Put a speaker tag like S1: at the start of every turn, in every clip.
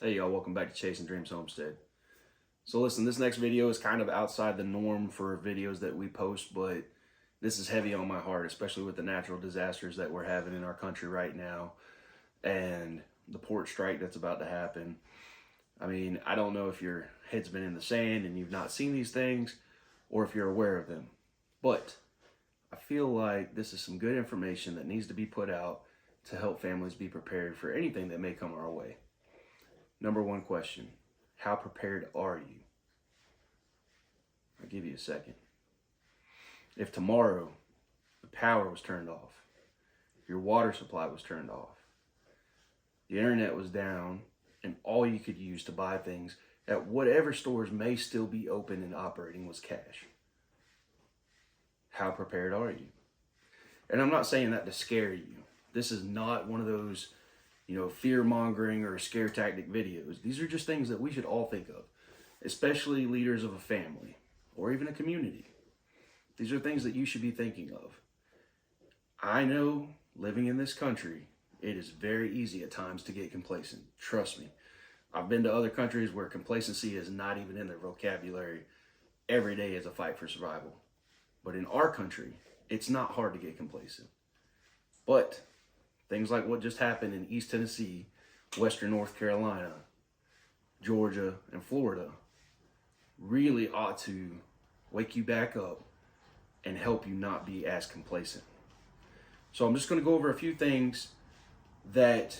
S1: Hey y'all, welcome back to Chasing Dreams Homestead. So listen, this next video is kind of outside the norm for videos that we post, but this is heavy on my heart, especially with the natural disasters that we're having in our country right now and the port strike that's about to happen. I mean, I don't know if your head's been in the sand and you've not seen these things or if you're aware of them, but I feel like this is some good information that needs to be put out to help families be prepared for anything that may come our way. Number one question, how prepared are you? I'll give you a second. If tomorrow the power was turned off, your water supply was turned off, the internet was down, and all you could use to buy things at whatever stores may still be open and operating was cash, how prepared are you? And I'm not saying that to scare you. This is not one of those fear-mongering or scare tactic videos. These are just things that we should all think of, especially leaders of a family or even a community. These are things that you should be thinking of. I know living in this country, it is very easy at times to get complacent. Trust me. I've been to other countries where complacency is not even in their vocabulary. Every day is a fight for survival. But in our country, it's not hard to get complacent. But things like what just happened in East Tennessee, Western North Carolina, Georgia, and Florida really ought to wake you back up and help you not be as complacent. So I'm just going to go over a few things that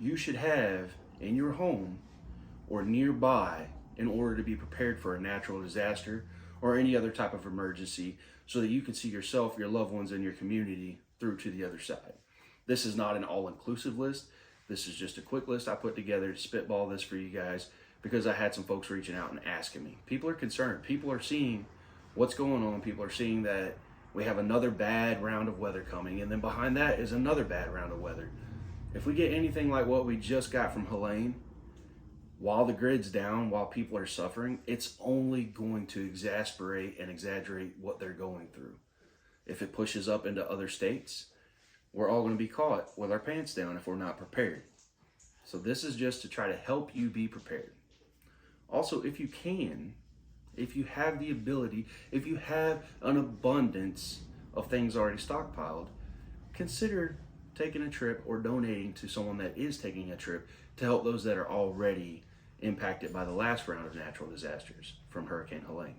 S1: you should have in your home or nearby in order to be prepared for a natural disaster or any other type of emergency so that you can see yourself, your loved ones, and your community through to the other side. This is not an all-inclusive list. This is just a quick list I put together to spitball this for you guys because I had some folks reaching out and asking me. People are concerned. People are seeing what's going on. People are seeing that we have another bad round of weather coming, and then behind that is another bad round of weather. If we get anything like what we just got from Helene, while the grid's down, while people are suffering, it's only going to exasperate and exaggerate what they're going through. If it pushes up into other states, we're all going to be caught with our pants down if we're not prepared. So this is just to try to help you be prepared. Also, if you can, if you have the ability, if you have an abundance of things already stockpiled, consider taking a trip or donating to someone that is taking a trip to help those that are already impacted by the last round of natural disasters from Hurricane Helene.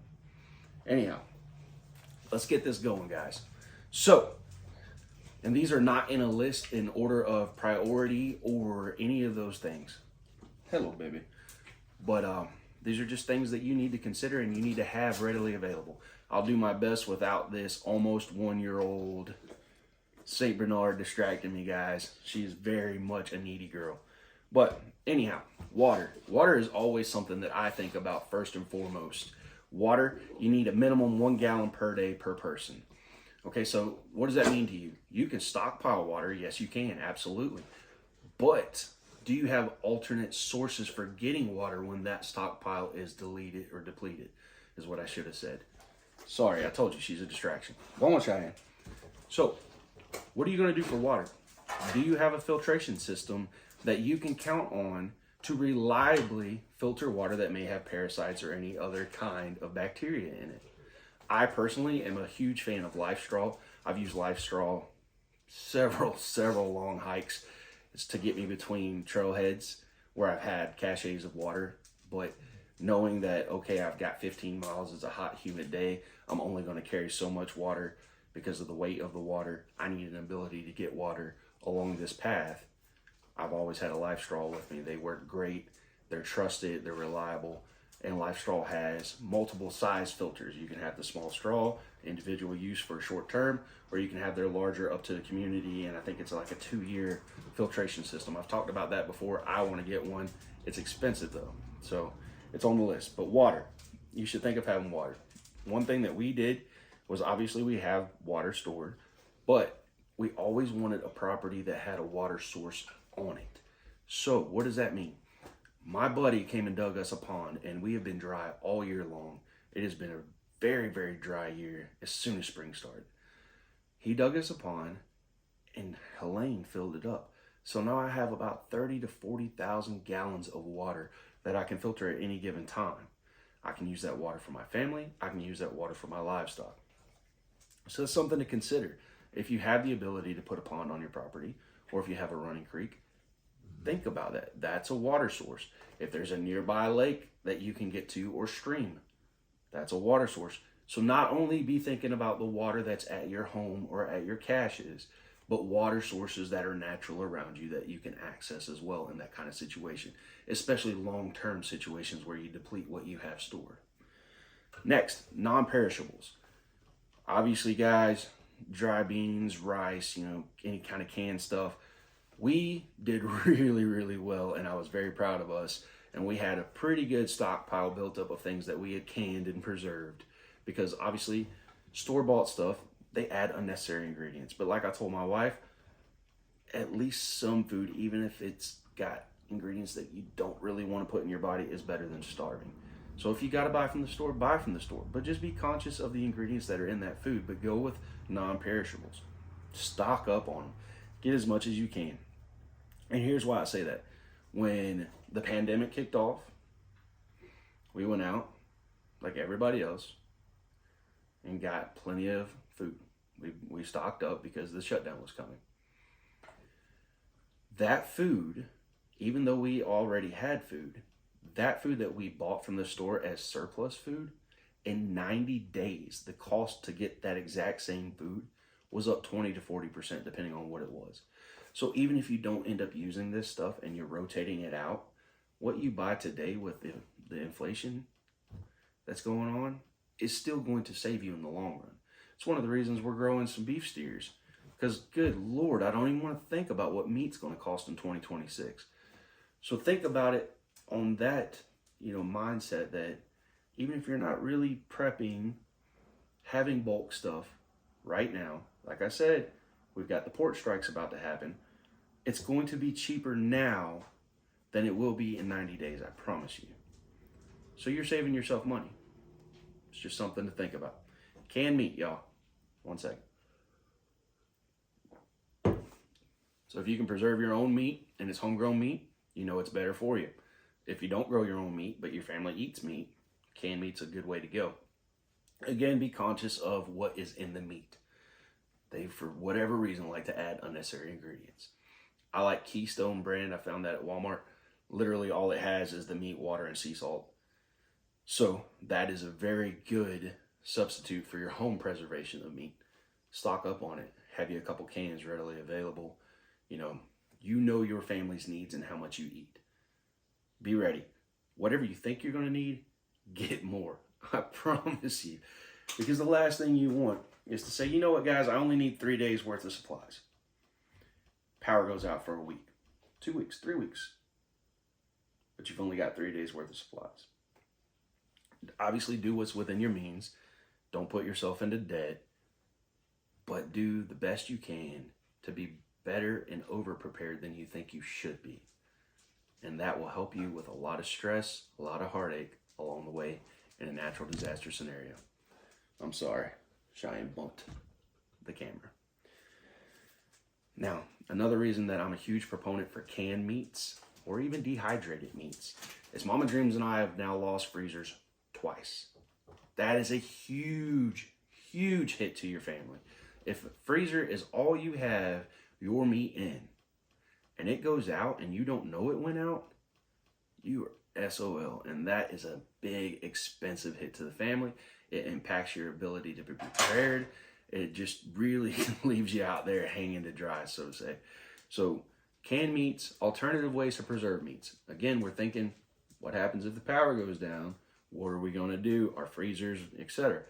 S1: Anyhow, let's get this going, guys. So, and these are not in a list in order of priority or any of those things. Hello, baby. But these are just things that you need to consider and you need to have readily available. I'll do my best without this almost 1-year-old St. Bernard distracting me, guys. She is very much a needy girl. But anyhow, water. Water is always something that I think about first and foremost. Water, you need a minimum 1 gallon per day per person. Okay, so what does that mean to you? You can stockpile water. Yes, you can, absolutely. But do you have alternate sources for getting water when that stockpile is deleted or depleted, is what I should have said. Sorry, I told you she's a distraction. Go on, Cheyenne. So, what are you going to do for water? Do you have a filtration system that you can count on to reliably filter water that may have parasites or any other kind of bacteria in it? I personally am a huge fan of Life Straw. I've used Life Straw several long hikes. It's to get me between trailheads where I've had caches of water. But knowing that, okay, I've got 15 miles, it's a hot, humid day, I'm only going to carry so much water because of the weight of the water. I need an ability to get water along this path. I've always had a Life Straw with me. They work great. They're trusted. They're reliable. And Life Straw has multiple size filters. You can have the small straw, individual use for short term, or you can have their larger up to the community. And I think it's like a 2-year filtration system. I've talked about that before. I want to get one. It's expensive though. So it's on the list. But water, you should think of having water. One thing that we did was obviously we have water stored, but we always wanted a property that had a water source on it. So what does that mean? My buddy came and dug us a pond, and we have been dry all year long. It has been a very dry year as soon as spring started. He dug us a pond, and Helene filled it up. So now I have about 30 to 40,000 gallons of water that I can filter at any given time. I can use that water for my family. I can use that water for my livestock. So it's something to consider. If you have the ability to put a pond on your property, or if you have a running creek, think about that. That's a water source. If there's a nearby lake that you can get to or stream, that's a water source. So not only be thinking about the water that's at your home or at your caches, but water sources that are natural around you that you can access as well in that kind of situation, especially long-term situations where you deplete what you have stored. Next, non-perishables. Obviously, guys, dry beans, rice, any kind of canned stuff. We did really, really well, and I was very proud of us. And we had a pretty good stockpile built up of things that we had canned and preserved, because obviously store-bought stuff, they add unnecessary ingredients. But like I told my wife, at least some food, even if it's got ingredients that you don't really want to put in your body, is better than starving. So if you got to buy from the store, buy from the store. But just be conscious of the ingredients that are in that food, but go with non-perishables. Stock up on them. Get as much as you can. And here's why I say that. When the pandemic kicked off, we went out like everybody else and got plenty of food. We stocked up because the shutdown was coming. That food, even though we already had food, that food that we bought from the store as surplus food, in 90 days, the cost to get that exact same food was up 20 to 40%, depending on what it was. So even if you don't end up using this stuff and you're rotating it out, what you buy today with the inflation that's going on is still going to save you in the long run. It's one of the reasons we're growing some beef steers, because good Lord, I don't even want to think about what meat's going to cost in 2026. So think about it on that, mindset, that even if you're not really prepping, having bulk stuff right now, like I said, we've got the port strikes about to happen. It's going to be cheaper now than it will be in 90 days, I promise you. So you're saving yourself money. It's just something to think about. Canned meat, y'all. 1 second. So if you can preserve your own meat and it's homegrown meat, it's better for you. If you don't grow your own meat, but your family eats meat, canned meat's a good way to go. Again, be conscious of what is in the meat. They, for whatever reason, like to add unnecessary ingredients. I like Keystone brand. I found that at Walmart. Literally all it has is the meat, water, and sea salt. So that is a very good substitute for your home preservation of meat. Stock up on it. Have you a couple cans readily available. You know your family's needs and how much you eat. Be ready. Whatever you think you're going to need, get more. I promise you. Because the last thing you want is to say, you know what, guys, I only need 3 days worth of supplies. Power goes out for a week, 2 weeks, 3 weeks. But you've only got 3 days worth of supplies. Obviously, do what's within your means. Don't put yourself into debt. But do the best you can to be better and over-prepared than you think you should be. And that will help you with a lot of stress, a lot of heartache along the way in a natural disaster scenario. I'm sorry, Cheyenne bumped the camera. Now, another reason that I'm a huge proponent for canned meats or even dehydrated meats is Mama Dreams and I have now lost freezers twice. That is a huge, huge hit to your family. If a freezer is all you have your meat in, and it goes out and you don't know it went out, you are SOL. And that is a big, expensive hit to the family. It impacts your ability to be prepared. It just really leaves you out there hanging to dry, so to say. So canned meats, alternative ways to preserve meats. Again, we're thinking, what happens if the power goes down? What are we going to do? Our freezers, etc.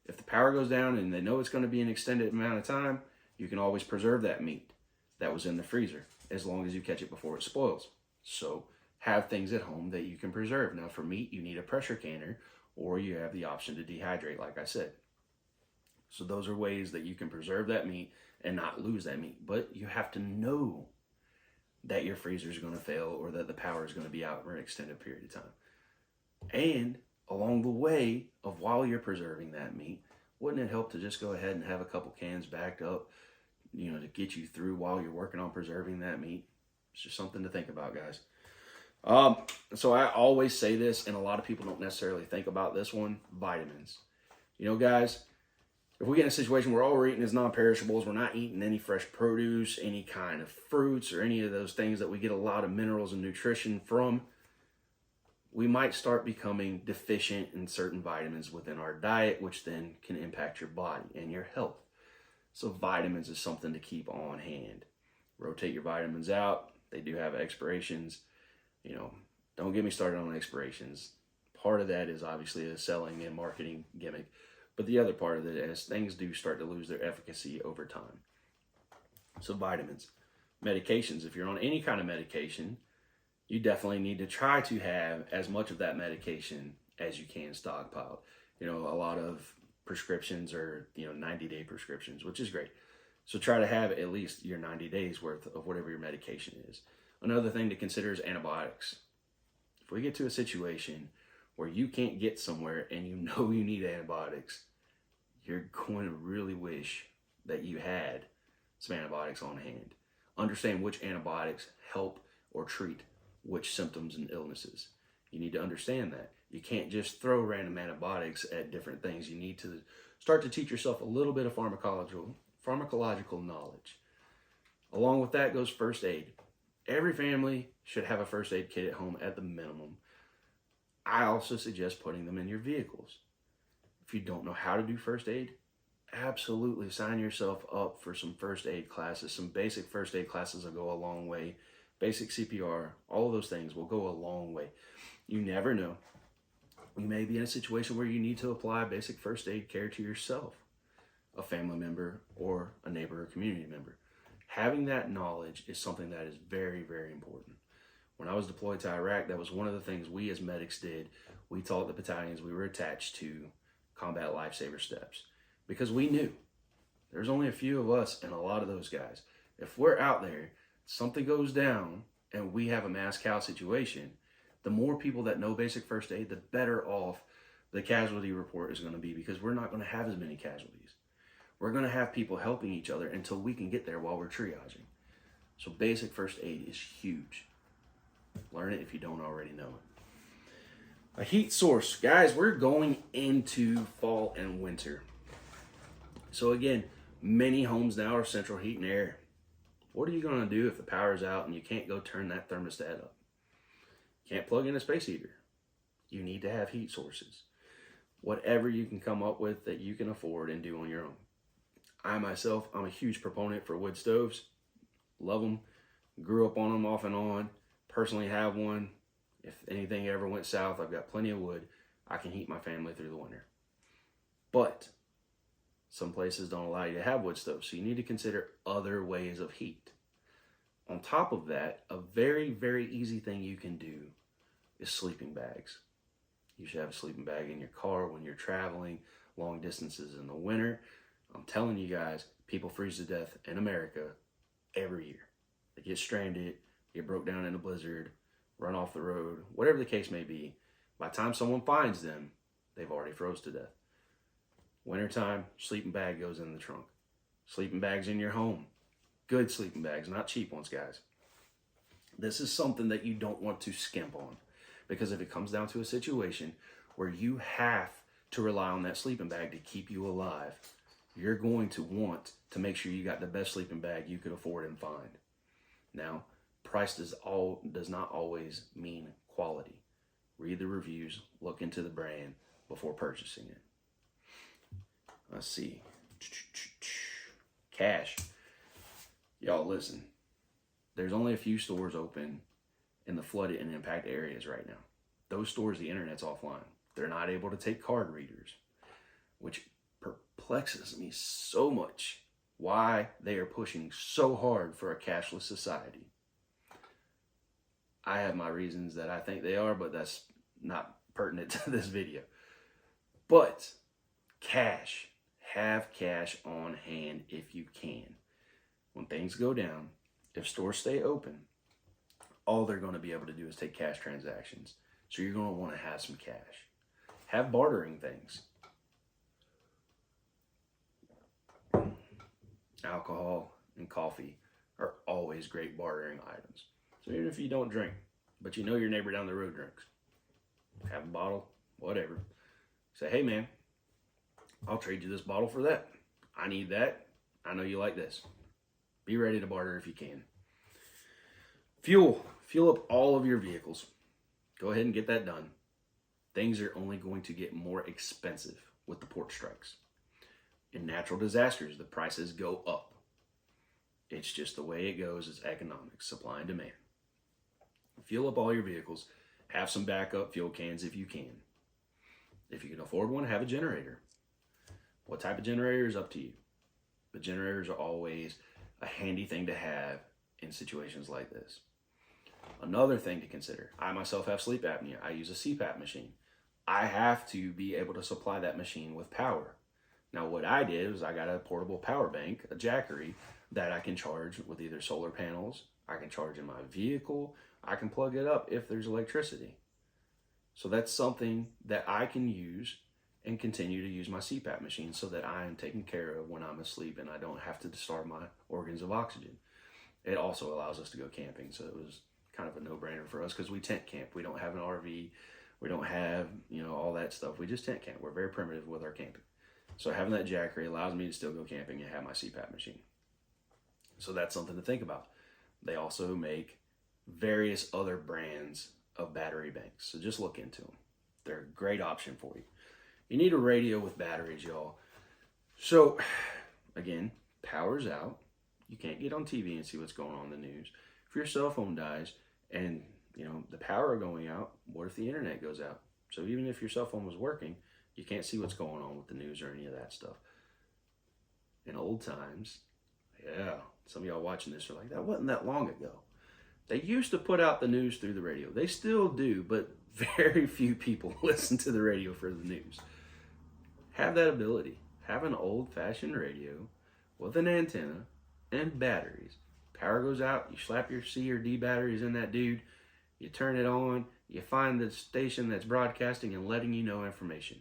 S1: If the power goes down and they know it's going to be an extended amount of time, you can always preserve that meat that was in the freezer, as long as you catch it before it spoils. So have things at home that you can preserve. Now for meat, you need a pressure canner, or you have the option to dehydrate, like I said. So those are ways that you can preserve that meat and not lose that meat. But you have to know that your freezer is going to fail or that the power is going to be out for an extended period of time. And along the way of while you're preserving that meat, wouldn't it help to just go ahead and have a couple cans backed up, to get you through while you're working on preserving that meat? It's just something to think about, guys. So I always say this, and a lot of people don't necessarily think about this one, vitamins. You know, guys, if we get in a situation where all we're eating is non-perishables, we're not eating any fresh produce, any kind of fruits, or any of those things that we get a lot of minerals and nutrition from, we might start becoming deficient in certain vitamins within our diet, which then can impact your body and your health. So vitamins is something to keep on hand. Rotate your vitamins out. They do have expirations. You know, don't get me started on expirations. Part of that is obviously a selling and marketing gimmick. But the other part of it is things do start to lose their efficacy over time. So vitamins, medications, if you're on any kind of medication, you definitely need to try to have as much of that medication as you can stockpiled. You know, a lot of prescriptions are, 90-day prescriptions, which is great. So try to have at least your 90 days worth of whatever your medication is. Another thing to consider is antibiotics. If we get to a situation where you can't get somewhere and you know you need antibiotics, you're going to really wish that you had some antibiotics on hand. Understand which antibiotics help or treat which symptoms and illnesses. You need to understand that. You can't just throw random antibiotics at different things. You need to start to teach yourself a little bit of pharmacological knowledge. Along with that goes first aid. Every family should have a first aid kit at home at the minimum. I also suggest putting them in your vehicles. If you don't know how to do first aid, absolutely sign yourself up for some first aid classes. Some basic first aid classes will go a long way. Basic CPR, all of those things will go a long way. You never know. You may be in a situation where you need to apply basic first aid care to yourself, a family member, or a neighbor or community member. Having that knowledge is something that is very, very important. When I was deployed to Iraq, that was one of the things we as medics did. We taught the battalions we were attached to combat lifesaver steps because we knew there's only a few of us and a lot of those guys. If we're out there, something goes down and we have a mass cow situation, the more people that know basic first aid, the better off the casualty report is going to be because we're not going to have as many casualties. We're going to have people helping each other until we can get there while we're triaging. So basic first aid is huge. Learn it if you don't already know it. A heat source. Guys, we're going into fall and winter. So again, many homes now are central heat and air. What are you going to do if the power's out and you can't go turn that thermostat up? Can't plug in a space heater. You need to have heat sources. Whatever you can come up with that you can afford and do on your own. I myself, I'm a huge proponent for wood stoves. Love them. Grew up on them off and on. Personally have one. If anything ever went south, I've got plenty of wood. I can heat my family through the winter. But some places don't allow you to have wood stoves, so you need to consider other ways of heat. On top of that, a very, very easy thing you can do is sleeping bags. You should have a sleeping bag in your car when you're traveling long distances in the winter. I'm telling you guys, people freeze to death in America every year. They get stranded, get broke down in a blizzard, run off the road, whatever the case may be. By the time someone finds them, they've already froze to death. Wintertime, sleeping bag goes in the trunk. Sleeping bags in your home. Good sleeping bags, not cheap ones, guys. This is something that you don't want to skimp on. Because if it comes down to a situation where you have to rely on that sleeping bag to keep you alive, you're going to want to make sure you got the best sleeping bag you could afford and find. Now, price does not always mean quality. Read the reviews, look into the brand before purchasing it. Let's see. Cash. Y'all listen. There's only a few stores open in the flooded and impacted areas right now. Those stores, the internet's offline. They're not able to take card readers, which perplexes me so much why they are pushing so hard for a cashless society. I have my reasons that I think they are, but that's not pertinent to this video. But cash. Have cash on hand if you can. When things go down, if stores stay open, all they're going to be able to do is take cash transactions. So you're going to want to have some cash. Have bartering things. Alcohol and coffee are always great bartering items. So even if you don't drink, but you know your neighbor down the road drinks, have a bottle, whatever. Say, hey man, I'll trade you this bottle for that. I need that. I know you like this. Be ready to barter if you can. Fuel. Fuel up all of your vehicles. Go ahead and get that done. Things are only going to get more expensive with the port strikes. In natural disasters, the prices go up. It's just the way it goes. It's economics, supply and demand. Fuel up all your vehicles. Have some backup fuel cans if you can. If you can afford one, have a generator. What type of generator is up to you. But generators are always a handy thing to have in situations like this. Another thing to consider, I myself have sleep apnea. I use a CPAP machine. I have to be able to supply that machine with power. Now what I did was I got a portable power bank, a Jackery, that I can charge with either solar panels, I can charge in my vehicle, I can plug it up if there's electricity. So that's something that I can use and continue to use my CPAP machine so that I am taken care of when I'm asleep and I don't have to starve my organs of oxygen. It also allows us to go camping, so it was kind of a no-brainer for us because we tent camp. We don't have an RV. We don't have, all that stuff. We just tent camp. We're very primitive with our camping. So having that Jackery allows me to still go camping and have my CPAP machine. So that's something to think about. They also make various other brands of battery banks. So just look into them. They're a great option for you. You need a radio with batteries, y'all. So again, power's out. You can't get on TV and see what's going on in the news. If your cell phone dies and the power going out, what if the internet goes out? So even if your cell phone was working, you can't see what's going on with the news or any of that stuff. In old times, some of y'all watching this are like, that wasn't that long ago. They used to put out the news through the radio. They still do, but very few people listen to the radio for the news. Have that ability. Have an old-fashioned radio with an antenna and batteries. Power goes out, you slap your C or D batteries in that dude, you turn it on, you find the station that's broadcasting and letting you know information.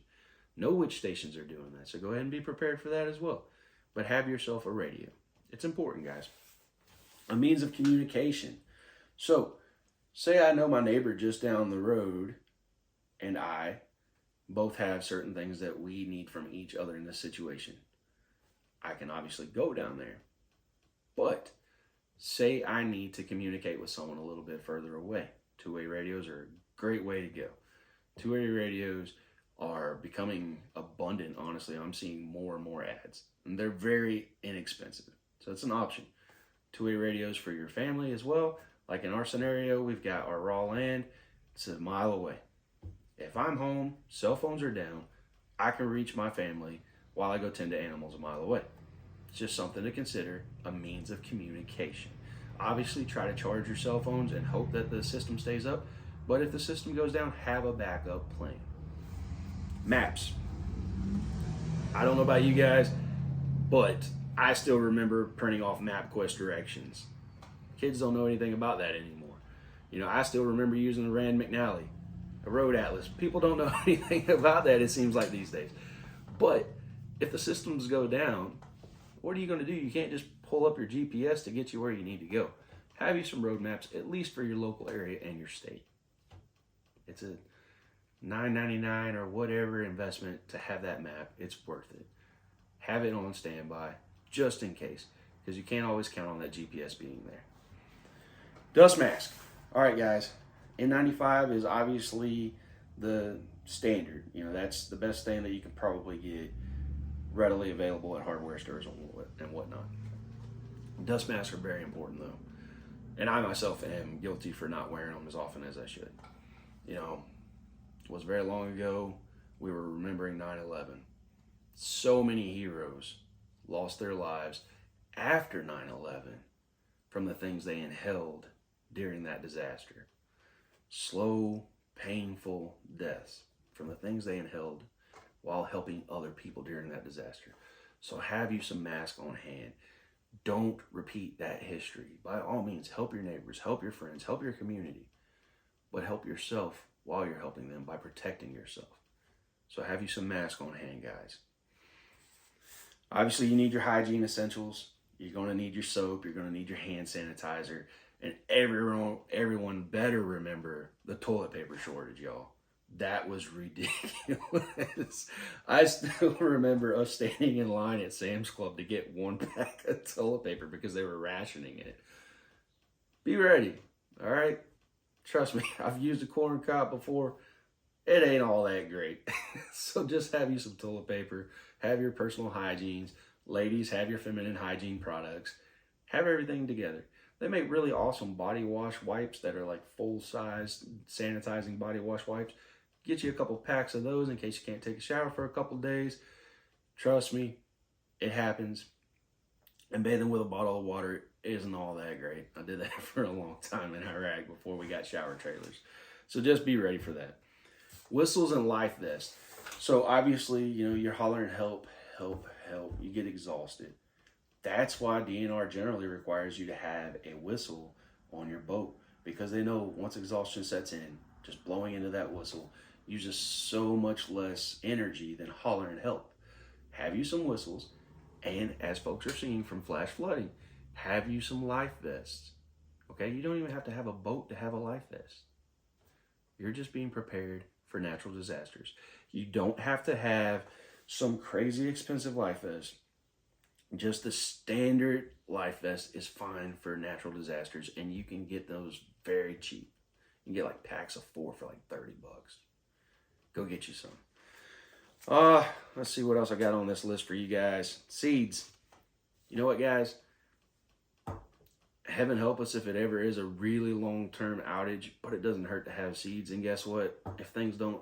S1: Know which stations are doing that, so go ahead and be prepared for that as well. But have yourself a radio. It's important, guys. A means of communication. So, say I know my neighbor just down the road and I both have certain things that we need from each other in this situation. I can obviously go down there. But say I need to communicate with someone a little bit further away. Two-way radios are a great way to go. Two-way radios are becoming abundant, honestly. I'm seeing more and more ads. And they're very inexpensive. So it's an option. Two-way radios for your family as well. Like in our scenario, we've got our raw land. It's a mile away. If I'm home, cell phones are down, I can reach my family while I go tend to animals a mile away. It's just something to consider, a means of communication. Obviously, try to charge your cell phones and hope that the system stays up. But if the system goes down, have a backup plan. Maps. I don't know about you guys, but I still remember printing off MapQuest directions. Kids don't know anything about that anymore. I still remember using the Rand McNally, a road atlas. People don't know anything about that, it seems like these days. But if the systems go down, what are you going to do? You can't just pull up your GPS to get you where you need to go. Have you some road maps, at least for your local area and your state. It's a $9.99 or whatever investment to have that map. It's worth it. Have it on standby, just in case, because you can't always count on that GPS being there. Dust mask. All right, guys. N95 is obviously the standard. That's the best thing that you can probably get readily available at hardware stores and whatnot. Dust masks are very important, though. And I myself am guilty for not wearing them as often as I should. It was very long ago. We were remembering 9/11. So many heroes lost their lives after 9/11 from the things they inhaled during that disaster. Slow, painful deaths from the things they inhaled while helping other people during that disaster. So have you some masks on hand. Don't repeat that history. By all means, help your neighbors, help your friends, help your community, but help yourself while you're helping them by protecting yourself. So have you some masks on hand, guys. Obviously, you need your hygiene essentials. You're going to need your soap. You're going to need your hand sanitizer. And everyone better remember the toilet paper shortage, y'all. That was ridiculous. I still remember us standing in line at Sam's Club to get 1 pack of toilet paper because they were rationing it. Be ready, all right? Trust me, I've used a corn cob before. It ain't all that great. So just have you some toilet paper, have your personal hygienes. Ladies, have your feminine hygiene products. Have everything together. They make really awesome body wash wipes that are like full-size sanitizing body wash wipes. Get you a couple packs of those in case you can't take a shower for a couple days. Trust me, it happens. And bathing with a bottle of water isn't all that great. I did that for a long time in Iraq before we got shower trailers. So just be ready for that. Whistles and life vests. So obviously, you're hollering help, help, help. You get exhausted. That's why DNR generally requires you to have a whistle on your boat, because they know once exhaustion sets in, just blowing into that whistle uses so much less energy than hollering help. Have you some whistles, and as folks are seeing from flash flooding, have you some life vests. Okay, you don't even have to have a boat to have a life vest. You're just being prepared for natural disasters. You don't have to have some crazy expensive life vest. Just the standard life vest is fine for natural disasters, and you can get those very cheap. You can get like packs of 4 for like $30. Go get you some. Let's see what else I got on this list for you guys. Seeds. You know what, guys? Heaven help us if it ever is a really long-term outage, but it doesn't hurt to have seeds. And guess what? If things don't,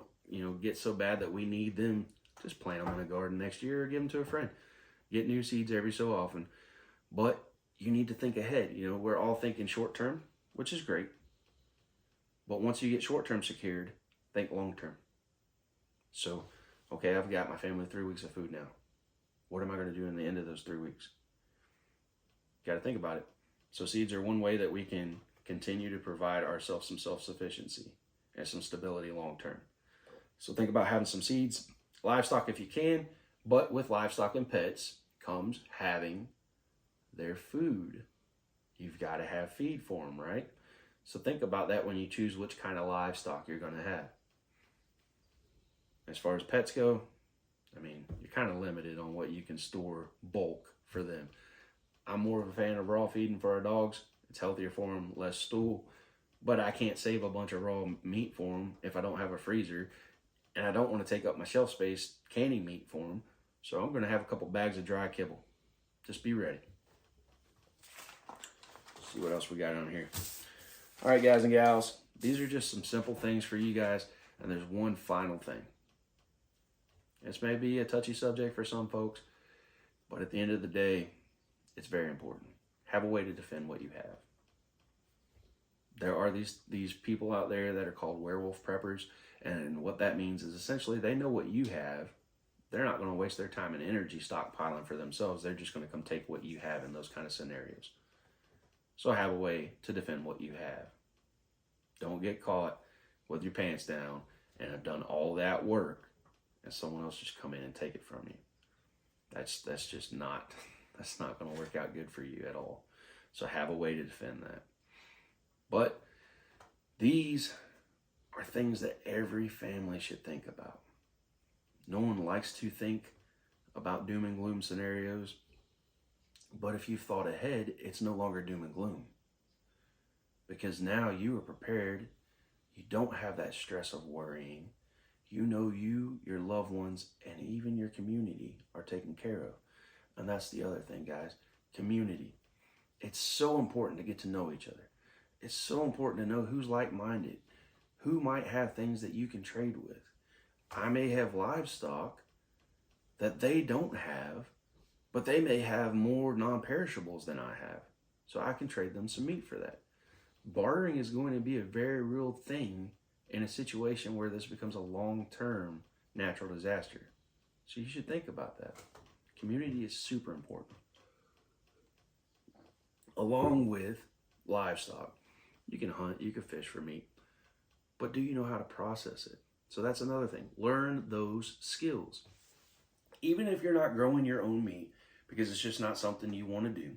S1: get so bad that we need them, just plant them in a garden next year or give them to a friend. Get new seeds every so often. But you need to think ahead. We're all thinking short-term, which is great. But once you get short-term secured, think long-term. So, okay, I've got my family 3 weeks of food now. What am I going to do in the end of those 3 weeks? Got to think about it. So seeds are one way that we can continue to provide ourselves some self-sufficiency and some stability long-term. So think about having some seeds, livestock if you can, but with livestock and pets comes having their food. You've got to have feed for them, right? So think about that when you choose which kind of livestock you're going to have. As far as pets go, you're kind of limited on what you can store bulk for them. I'm more of a fan of raw feeding for our dogs. It's healthier for them, less stool. But I can't save a bunch of raw meat for them if I don't have a freezer. And I don't want to take up my shelf space canning meat for them. So I'm going to have a couple bags of dry kibble. Just be ready. Let's see what else we got on here. All right, guys and gals. These are just some simple things for you guys. And there's one final thing. This may be a touchy subject for some folks, but at the end of the day, it's very important. Have a way to defend what you have. There are these people out there that are called werewolf preppers, and what that means is essentially they know what you have. They're not going to waste their time and energy stockpiling for themselves. They're just going to come take what you have in those kind of scenarios. So have a way to defend what you have. Don't get caught with your pants down and have done all that work and someone else just come in and take it from you. That's just not, that's not going to work out good for you at all. So have a way to defend that. But these are things that every family should think about. No one likes to think about doom and gloom scenarios, but if you've thought ahead, it's no longer doom and gloom. Because now you are prepared. You don't have that stress of worrying. You know you, your loved ones, and even your community are taken care of. And that's the other thing, guys. Community. It's so important to get to know each other. It's so important to know who's like-minded, who might have things that you can trade with. I may have livestock that they don't have, but they may have more non-perishables than I have. So I can trade them some meat for that. Bartering is going to be a very real thing in a situation where this becomes a long-term natural disaster. So you should think about that. Community is super important. Along with livestock, you can hunt, you can fish for meat, but do you know how to process it? So that's another thing. Learn those skills. Even if you're not growing your own meat, because it's just not something you want to do,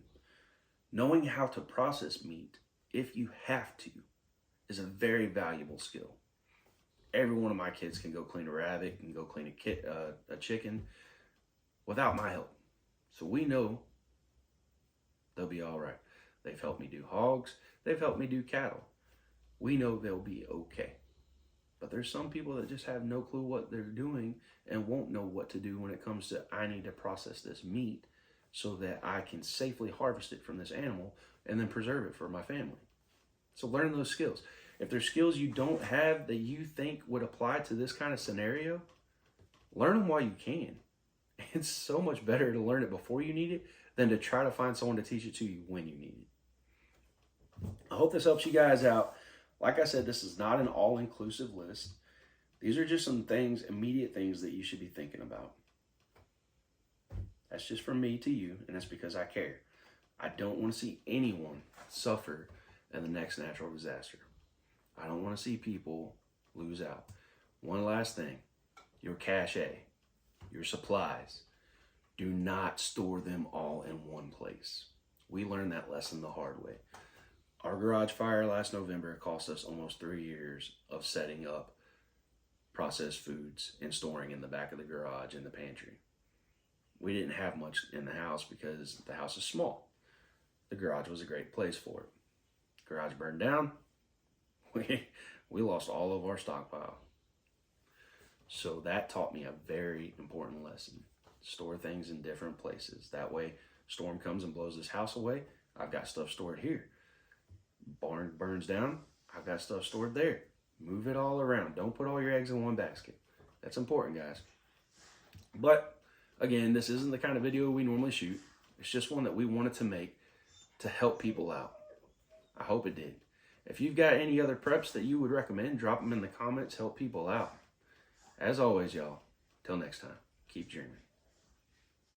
S1: knowing how to process meat if you have to, is a very valuable skill. Every one of my kids can go clean a rabbit and go clean a chicken without my help. So we know they'll be all right. They've helped me do hogs. They've helped me do cattle. We know they'll be okay. But there's some people that just have no clue what they're doing and won't know what to do when it comes to, I need to process this meat so that I can safely harvest it from this animal and then preserve it for my family. So learn those skills. If there's skills you don't have that you think would apply to this kind of scenario, learn them while you can. It's so much better to learn it before you need it than to try to find someone to teach it to you when you need it. I hope this helps you guys out. Like I said, this is not an all-inclusive list. These are just some things, immediate things that you should be thinking about. That's just from me to you, and that's because I care. I don't want to see anyone suffer in the next natural disaster. I don't want to see people lose out. One last thing, your cache, your supplies, do not store them all in one place. We learned that lesson the hard way. Our garage fire last November cost us almost 3 years of setting up processed foods and storing in the back of the garage in the pantry. We didn't have much in the house because the house is small. The garage was a great place for it. Garage burned down. We lost all of our stockpile. So that taught me a very important lesson. Store things in different places. That way, storm comes and blows this house away, I've got stuff stored here. Barn burns down, I've got stuff stored there. Move it all around. Don't put all your eggs in one basket. That's important, guys. But again, this isn't the kind of video we normally shoot. It's just one that we wanted to make to help people out. I hope it did. If you've got any other preps that you would recommend, drop them in the comments, help people out. As always, y'all, till next time, keep dreaming.